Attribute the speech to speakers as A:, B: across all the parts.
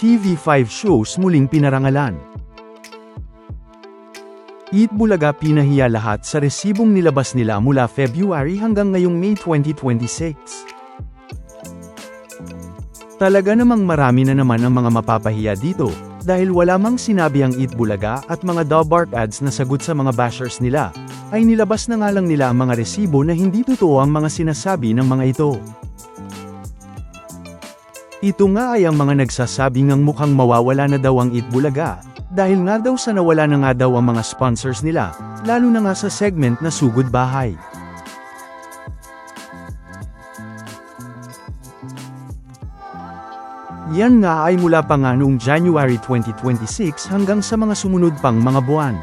A: TV5 shows muling pinarangalan. Eat Bulaga pinahiya lahat sa resibong nilabas nila mula February hanggang ngayong May 2026. Talaga namang marami na naman ang mga mapapahiya dito, dahil wala mang sinabi ang Eat Bulaga at mga Dobark ads na sagot sa mga bashers nila, ay nilabas na nga lang nila ang mga resibo na hindi totoo ang mga sinasabi ng mga ito. Ito nga ay ang mga nagsasabing ang mukhang mawawala na daw ang Eat Bulaga, dahil nga daw sa nawala na nga daw ang mga sponsors nila, lalo na nga sa segment na Sugod Bahay. Yan nga ay mula pa nga noong January 2026 hanggang sa mga sumunod pang mga buwan.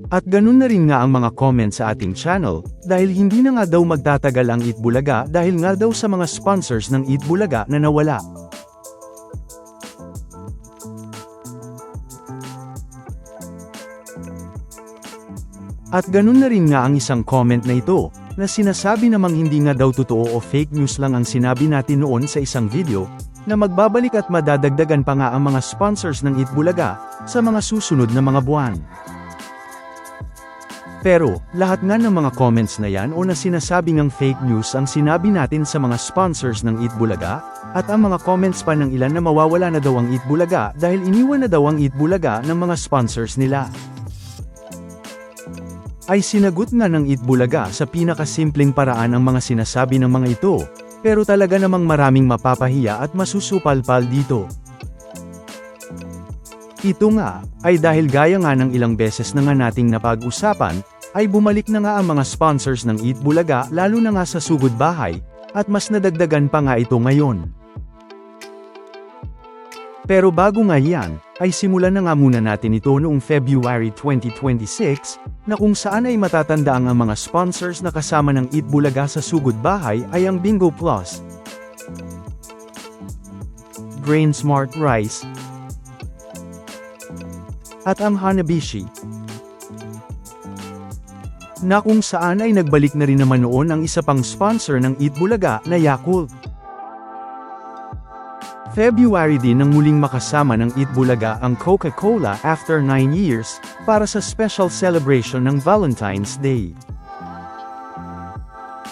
A: At ganun na rin nga ang mga comments sa ating channel, dahil hindi na nga daw magtatagal ang Eat Bulaga dahil nga daw sa mga sponsors ng Eat Bulaga na nawala. At ganun na rin nga ang isang comment na ito, na sinasabi namang hindi nga daw totoo o fake news lang ang sinabi natin noon sa isang video, na magbabalik at madadagdagan pa nga ang mga sponsors ng Eat Bulaga, sa mga susunod na mga buwan. Pero, lahat nga ng mga comments na yan o na sinasabing ang fake news ang sinabi natin sa mga sponsors ng Eat Bulaga, at ang mga comments pa ng ilan na mawawala na daw ang Eat Bulaga dahil iniwan na daw ang Eat Bulaga ng mga sponsors nila. Ay sinagot nga ng Eat Bulaga sa pinakasimpleng paraan ang mga sinasabi ng mga ito, pero talaga namang maraming mapapahiya at masusupalpal dito. Ito nga, ay dahil gaya nga ng ilang beses na nga nating napag-usapan, ay bumalik na nga ang mga sponsors ng Eat Bulaga lalo na nga sa Sugod Bahay, at mas nadagdagan pa nga ito ngayon. Pero bago nga yan, ay simulan na nga muna natin ito noong February 2026, na kung saan ay matatanda ang mga sponsors na kasama ng Eat Bulaga sa Sugod Bahay ay ang Bingo Plus, Grain Smart Rice, at ang Hanabishi, na kung saan ay nagbalik na rin naman noon ang isa pang sponsor ng Eat Bulaga na Yakult. February din nang muling makasama ng Eat Bulaga ang Coca-Cola after 9 years, para sa special celebration ng Valentine's Day.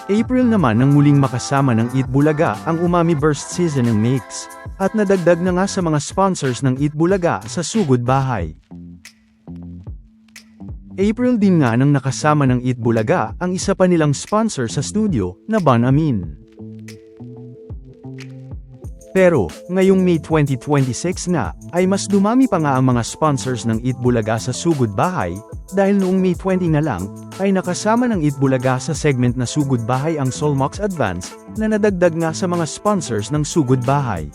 A: April naman nang muling makasama ng Eat Bulaga ang Umami Burst Seasoning Mix, at nadagdag na nga sa mga sponsors ng Eat Bulaga sa Sugod Bahay. April din nga nang nakasama ng Eat Bulaga ang isa pa nilang sponsor sa studio, na Bon Amin. Pero, ngayong May 2026 nga, ay mas dumami pa nga ang mga sponsors ng Eat Bulaga sa Sugod Bahay, dahil noong May 20 na lang, ay nakasama ng Eat Bulaga sa segment na Sugod Bahay ang Solmox Advance, na nadagdag nga sa mga sponsors ng Sugod Bahay.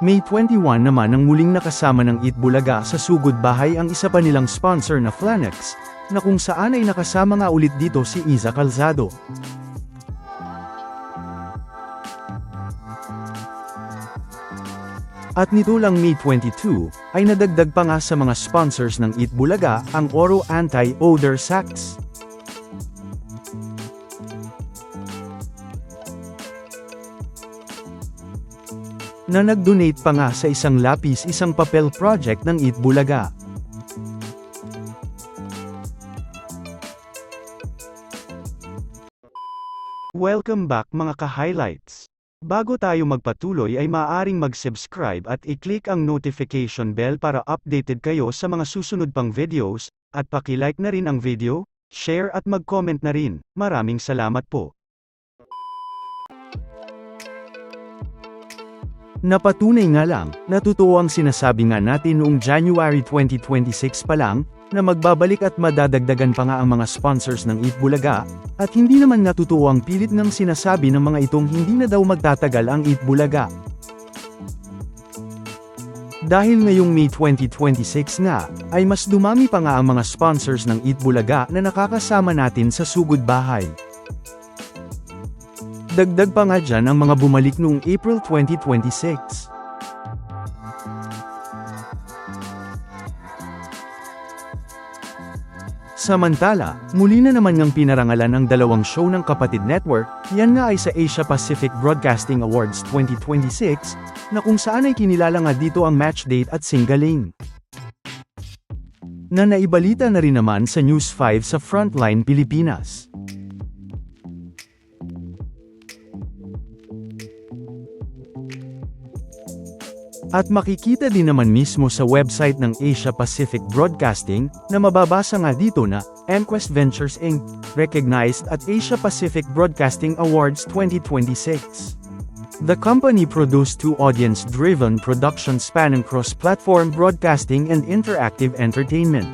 A: May 21 naman nang muling nakasama ng Eat Bulaga sa Sugod Bahay ang isa pa nilang sponsor na Flanex, na kung saan ay nakasama nga ulit dito si Iza Calzado. At nito lang May 22, ay nadagdag pa nga sa mga sponsors ng Eat Bulaga ang Oro Anti-Odor Sacks, na nag-donate pa nga sa isang lapis isang papel project ng Eat Bulaga. Welcome back mga ka-highlights! Bago tayo magpatuloy ay maaaring mag-subscribe at i-click ang notification bell para updated kayo sa mga susunod pang videos, at paki-like na rin ang video, share at mag-comment na rin. Maraming salamat po! Napatunay nga lang, na totoo ang sinasabi nga natin noong January 2026 pa lang, na magbabalik at madadagdagan pa nga ang mga sponsors ng Eat Bulaga, at hindi naman nga totoo ang pilit ng sinasabi ng mga itong hindi na daw magtatagal ang Eat Bulaga. Dahil ngayong May 2026 nga, ay mas dumami pa nga ang mga sponsors ng Eat Bulaga na nakakasama natin sa Sugod Bahay. Dagdag pa nga dyan ang mga bumalik noong April 2026. Samantala, muli na naman ngang pinarangalan ang dalawang show ng kapatid network, yan nga ay sa Asia Pacific Broadcasting Awards 2026, na kung saan ay kinilala nga dito ang Matchdate at Singaling. Na naibalita na rin naman sa News 5 sa Frontline Pilipinas. At makikita din naman mismo sa website ng Asia Pacific Broadcasting, na mababasa nga dito na, MQuest Ventures Inc., recognized at Asia Pacific Broadcasting Awards 2026. The company produced two audience-driven productions spanning cross-platform broadcasting and interactive entertainment.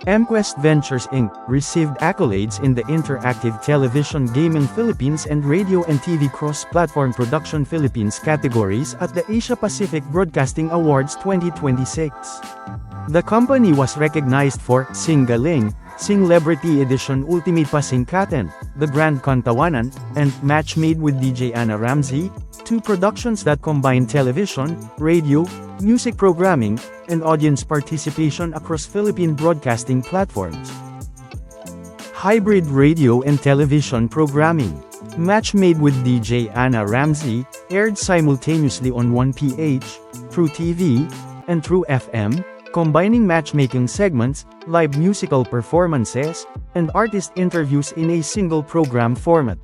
A: MQuest Ventures Inc. received accolades in the Interactive Television Gaming Philippines and Radio and TV Cross-Platform Production Philippines categories at the Asia Pacific Broadcasting Awards 2026. The company was recognized for Singaling, Celebrity Edition Ultimate Pasingkatan, The Grand Kantawanan, and Match Made with DJ Ana Ramsey, two productions that combine television, radio, music programming, and audience participation across Philippine broadcasting platforms. Hybrid radio and television programming. Match Made with DJ Ana Ramsey aired simultaneously on 1PH, True TV, and True FM, combining matchmaking segments, live musical performances, and artist interviews in a single program format.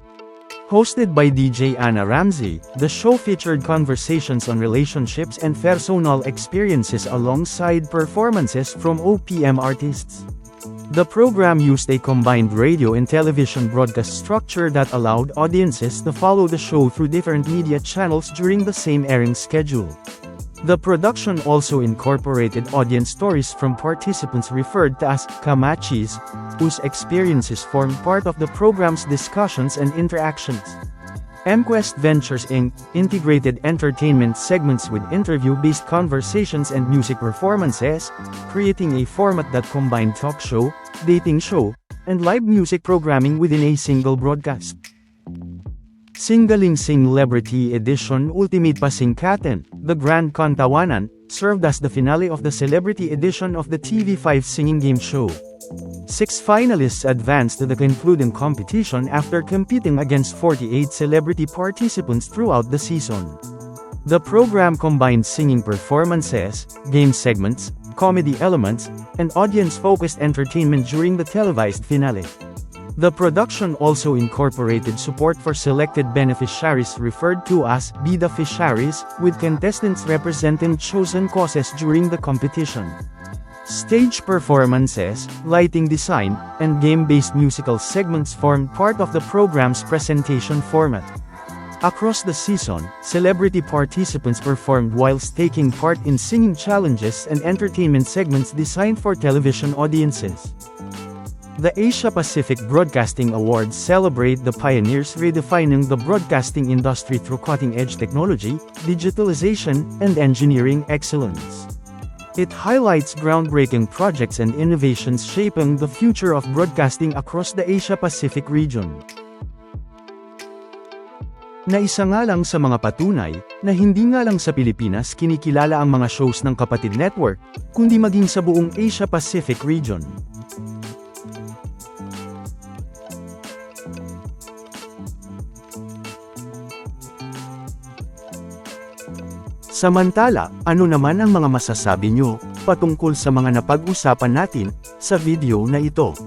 A: Hosted by DJ Ana Ramsey, the show featured conversations on relationships and personal experiences alongside performances from OPM artists. The program used a combined radio and television broadcast structure that allowed audiences to follow the show through different media channels during the same airing schedule. The production also incorporated audience stories from participants referred to as Kamachis, whose experiences formed part of the program's discussions and interactions. MQuest Ventures Inc. integrated entertainment segments with interview-based conversations and music performances, creating a format that combined talk show, dating show, and live music programming within a single broadcast. Singaling Celebrity Edition Ultimate Pasingkatan, The Grand Kantawanan, served as the finale of the celebrity edition of the TV5 singing game show. 6 finalists advanced to the concluding competition after competing against 48 celebrity participants throughout the season. The program combined singing performances, game segments, comedy elements, and audience-focused entertainment during the televised finale. The production also incorporated support for selected beneficiaries referred to as Bida Fisheries, with contestants representing chosen causes during the competition. Stage performances, lighting design, and game-based musical segments formed part of the program's presentation format. Across the season, celebrity participants performed whilst taking part in singing challenges and entertainment segments designed for television audiences. The Asia Pacific Broadcasting Awards celebrate the pioneers redefining the broadcasting industry through cutting-edge technology, digitalization, and engineering excellence. It highlights groundbreaking projects and innovations shaping the future of broadcasting across the Asia Pacific region. Na isa nga lang sa mga patunay, na hindi nga lang sa Pilipinas kinikilala ang mga shows ng kapatid network, kundi maging sa buong Asia Pacific region. Samantala, ano naman ang mga masasabi nyo patungkol sa mga napag-usapan natin sa video na ito?